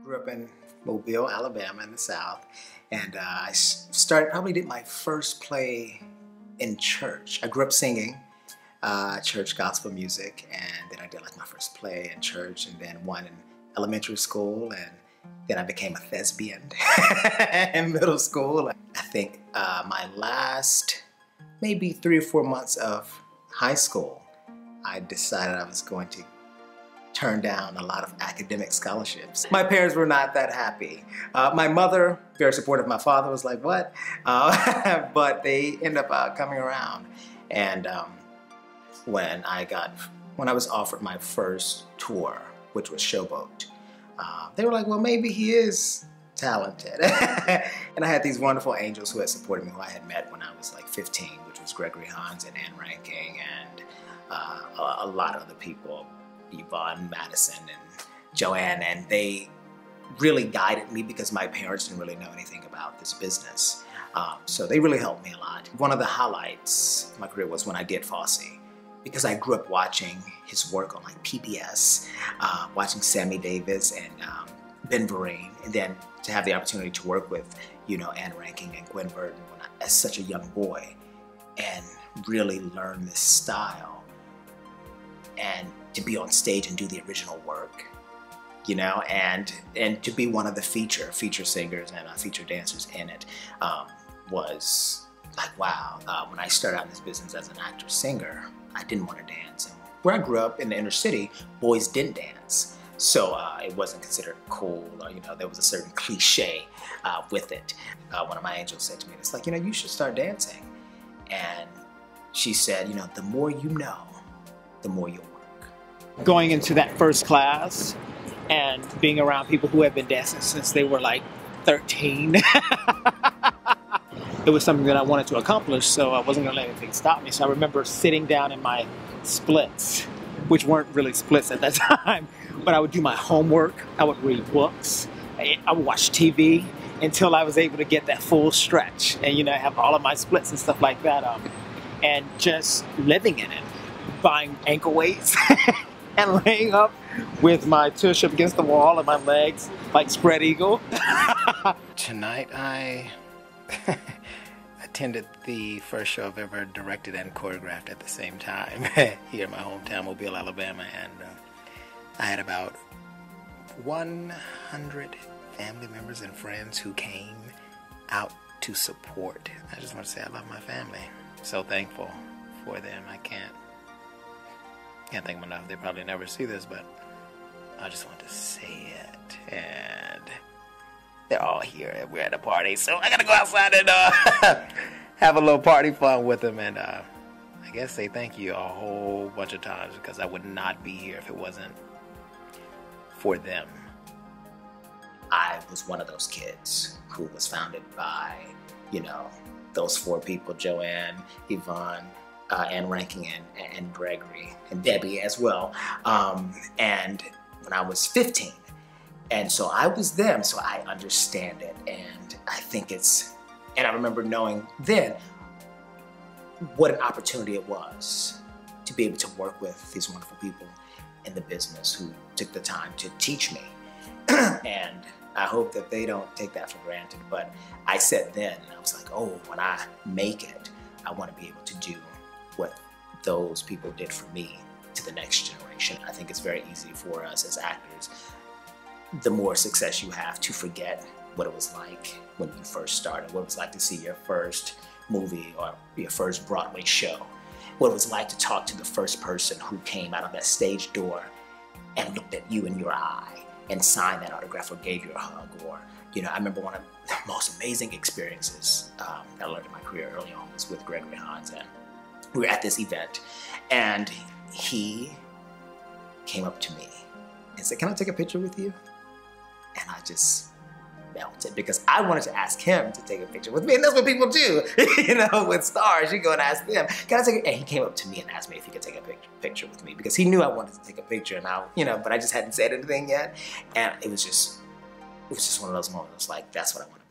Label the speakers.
Speaker 1: Grew up in Mobile, Alabama in the South, and I probably did my first play in church. I grew up singing church gospel music, and then I did like my first play in church, and then one in elementary school, and then I became a thespian in middle school. I think my last maybe 3 or 4 months of high school, I decided I was going to turn down a lot of academic scholarships. My parents were not that happy. My mother, very supportive. My father was like, what? But they ended up coming around. And when I was offered my first tour, which was Showboat, they were like, well, maybe he is talented. And I had these wonderful angels who had supported me, who I had met when I was like 15, which was Gregory Hans and Ann Ranking and a lot of other people, Yvonne Madison and Joanne, and they really guided me because my parents didn't really know anything about this business. So they really helped me a lot. One of the highlights of my career was when I did Fosse, because I grew up watching his work on like PBS, watching Sammy Davis and Ben Vereen, and then to have the opportunity to work with, you know, Ann Ranking and Gwen Burton as such a young boy and really learn this style and to be on stage and do the original work, you know, and to be one of the feature singers and feature dancers in it was like, wow. When I started out in this business as an actor-singer, I didn't want to dance. And where I grew up in the inner city, boys didn't dance. So it wasn't considered cool, or, you know, there was a certain cliche with it. One of my angels said to me, it's like, you know, you should start dancing. And she said, you know, the more you know, the more you'll work.
Speaker 2: Going into that first class and being around people who have been dancing since they were like 13. It was something that I wanted to accomplish, so I wasn't gonna let anything stop me. So I remember sitting down in my splits, which weren't really splits at that time, but I would do my homework, I would read books, I would watch TV until I was able to get that full stretch and, you know, have all of my splits and stuff like that, and just living in it, buying ankle weights and laying up with my tush up against the wall and my legs like spread eagle.
Speaker 1: Tonight I attended the first show I've ever directed and choreographed at the same time here in my hometown, Mobile, Alabama, and I had about 100 family members and friends who came out to support. I just want to say I love my family. So thankful for them. I can't thank them enough. They probably never see this, but I just want to say it. And they're all here and we're at a party, so I gotta go outside and have a little party fun with them, and I guess say thank you a whole bunch of times, because I would not be here if it wasn't for them. I was one of those kids who was founded by, you know, those 4 people, Joanne, Yvonne, Ann Ranking, and Gregory, and Debbie as well. And when I was 15, and so I was them, so I understand it, and I think and I remember knowing then what an opportunity it was to be able to work with these wonderful people in the business who took the time to teach me. And I hope that they don't take that for granted, but I said then, I was like, oh, when I make it, I want to be able to do what those people did for me to the next generation. I think it's very easy for us as actors, the more success you have, to forget what it was like when you first started, what it was like to see your first movie or your first Broadway show, what it was like to talk to the first person who came out of that stage door and looked at you in your eye and signed that autograph or gave you a hug. Or, you know, I remember one of the most amazing experiences that I learned in my career early on was with Gregory Hans, and we were at this event, and he came up to me and said, can I take a picture with you? And I just melted, because I wanted to ask him to take a picture with me, and that's what people do, you know, with stars. You go and ask them, can I take a, and he came up to me and asked me if he could take a picture with me, because he knew I wanted to take a picture, and I, you know, but I just hadn't said anything yet, and it was just one of those moments, like, that's what I want to